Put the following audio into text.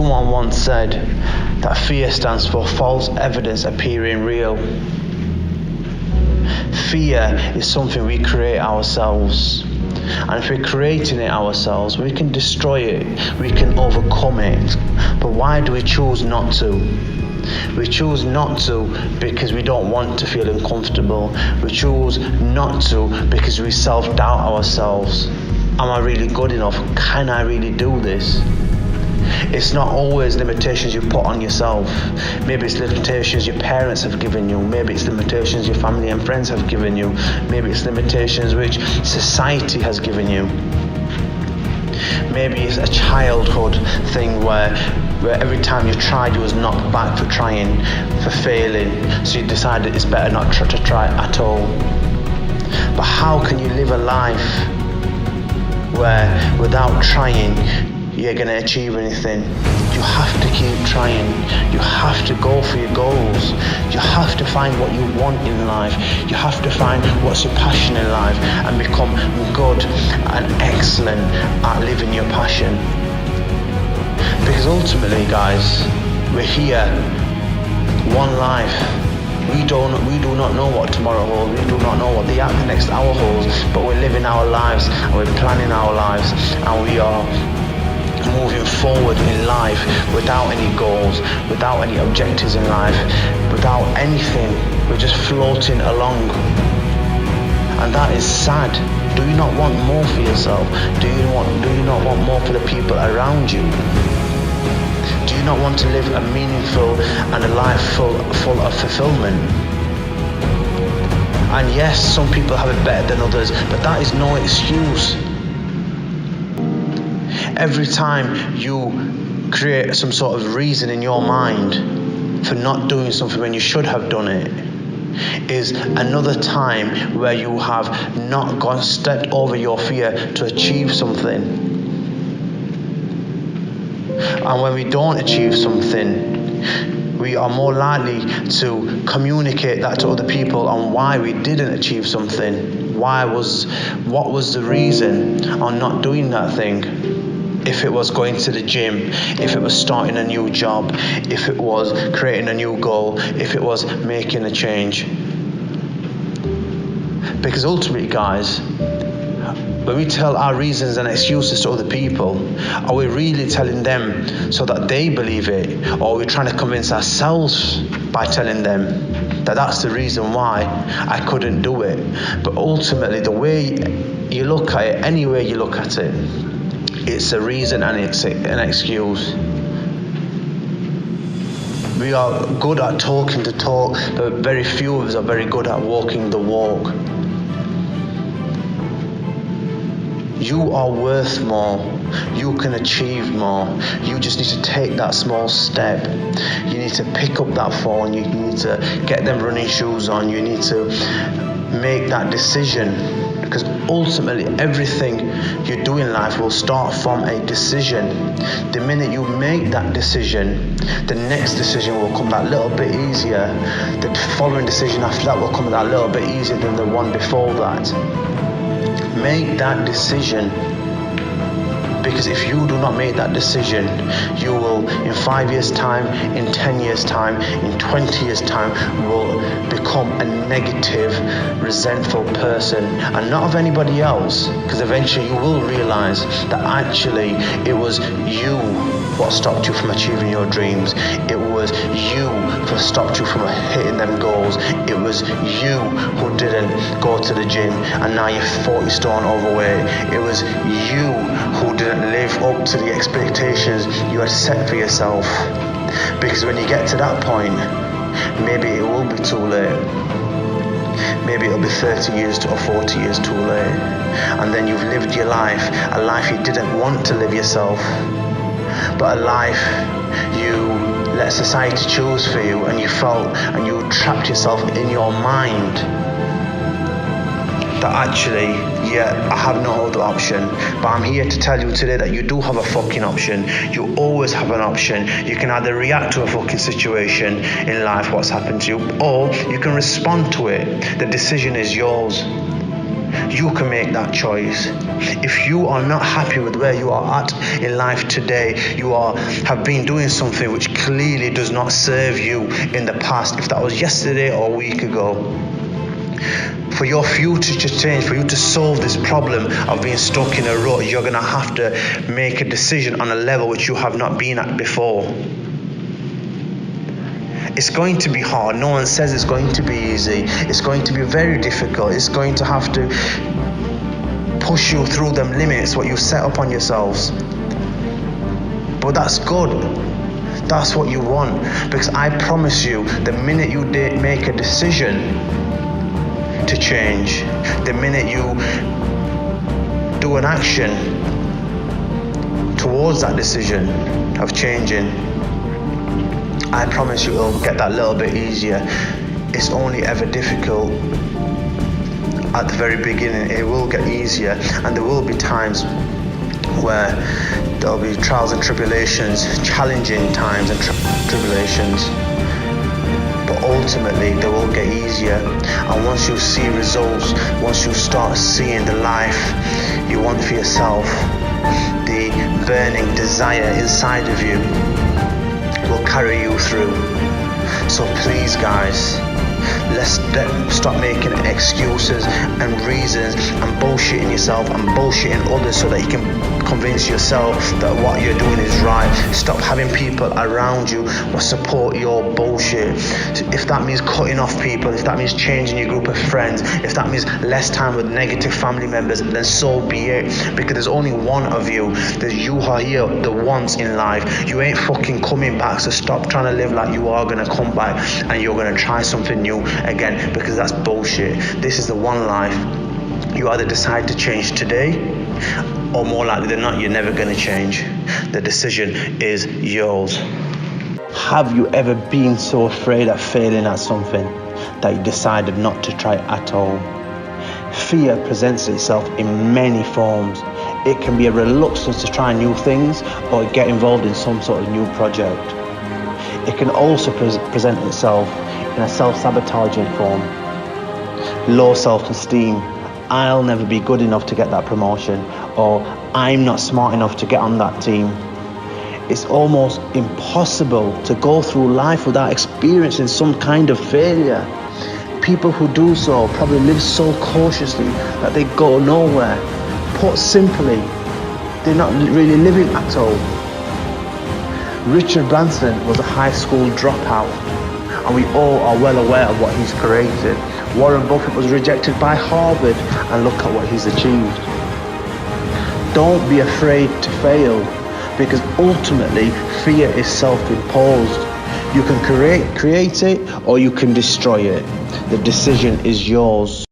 Someone once said that fear stands for false evidence appearing real. Fear is something we create ourselves. And if we're creating it ourselves, we can destroy it, we can overcome it. But why do we choose not to? We choose not to because we don't want to feel uncomfortable. We choose not to because we self-doubt ourselves. Am I really good enough? Can I really do this? It's not always limitations you put on yourself. Maybe it's limitations your parents have given you. Maybe it's limitations your family and friends have given you. Maybe it's limitations which society has given you. Maybe it's a childhood thing where every time you tried you was knocked back for trying, for failing. So you decided it's better not to try at all. But how can you live a life where without trying you're going to achieve anything? You have to keep trying. You have to go for your goals. You have to find what you want in life. You have to find what's your passion in life and become good and excellent at living your passion. Because ultimately, guys, we're here, one life. We do not know what tomorrow holds. We do not know what the next hour holds. But we're living our lives and we're planning our lives, and we are moving forward in life without any goals, without any objectives in life, without anything. We're just floating along, and that is sad. Do you not want more for yourself? Do you not want more for the people around you? Do you not want to live a meaningful and a life full of fulfillment? And yes, some people have it better than others, but that is no excuse. Every time you create some sort of reason in your mind for not doing something when you should have done it, is another time where you have not stepped over your fear to achieve something. And when we don't achieve something, we are more likely to communicate that to other people on why we didn't achieve something. What was the reason on not doing that thing? If it was going to the gym, if it was starting a new job, if it was creating a new goal, if it was making a change. Because ultimately, guys, when we tell our reasons and excuses to other people, are we really telling them so that they believe it? Or are we trying to convince ourselves by telling them that that's the reason why I couldn't do it? But ultimately, the way you look at it, any way you look at it, it's a reason and it's an excuse. We are good at talking the talk, but very few of us are very good at walking the walk. You are worth more. You can achieve more. You just need to take that small step. You need to pick up that phone. You need to get them running shoes on. You need to make that decision. Because ultimately, everything you do in life will start from a decision. The minute you make that decision, the next decision will come that little bit easier. The following decision after that will come that little bit easier than the one before that. Make that decision. Because if you do not make that decision, you will, in 5 years' time, in 10 years' time, in 20 years' time, will become a negative, resentful person. And not of anybody else, because eventually you will realize that actually it was you what stopped you from achieving your dreams. It was you who stopped you from hitting them goals. It was you who didn't go to the gym and now you're 40 stone overweight. It was you who didn't live up to the expectations you had set for yourself. Because when you get to that point, maybe it will be too late. Maybe it'll be 30 years or 40 years too late. And then you've lived your life, a life you didn't want to live yourself, but a life you let society choose for you, and you felt and you trapped yourself in your mind that actually, yeah, I have no other option. But I'm here to tell you today that you do have a fucking option. You always have an option. You can either react to a fucking situation in life, what's happened to you, or you can respond to it. The decision is yours. You can make that choice. If you are not happy with where you are at in life today, have been doing something which clearly does not serve you in the past, if that was yesterday or a week ago. For your future to change, for you to solve this problem of being stuck in a rut, you're going to have to make a decision on a level which you have not been at before. It's going to be hard. No one says it's going to be easy. It's going to be very difficult. It's going to have to push you through them limits, what you set up on yourselves. But that's good. That's what you want. Because I promise you, the minute you make a decision to change, the minute you do an action towards that decision of changing, I promise you it'll get that little bit easier. It's only ever difficult at the very beginning. It will get easier, and there will be times where there'll be trials and tribulations, challenging times and tribulations. But ultimately they will get easier, and once you see results, once you start seeing the life you want for yourself, the burning desire inside of you will carry you through. So please guys, let's stop making excuses and reasons and bullshitting yourself and bullshitting others so that you can convince yourself that what you're doing is right. Stop having people around you who support your bullshit. If that means cutting off people, if that means changing your group of friends, if that means less time with negative family members, then so be it. Because there's only one of you. There's you are here the once in life. You ain't fucking coming back, so stop trying to live like you are gonna come back and you're gonna try something new again, because that's bullshit. This is the one life. You either decide to change today, or more likely than not, you're never going to change. The decision is yours. Have you ever been so afraid of failing at something that you decided not to try at all? Fear presents itself in many forms. It can be a reluctance to try new things or get involved in some sort of new project. It can also present itself in a self-sabotaging form. Low self-esteem. I'll never be good enough to get that promotion, or I'm not smart enough to get on that team. It's almost impossible to go through life without experiencing some kind of failure. People who do so probably live so cautiously that they go nowhere. Put simply, they're not really living at all. Richard Branson was a high school dropout, and we all are well aware of what he's created. Warren Buffett was rejected by Harvard, and look at what he's achieved. Don't be afraid to fail, because ultimately fear is self-imposed. You can create it or you can destroy it. The decision is yours.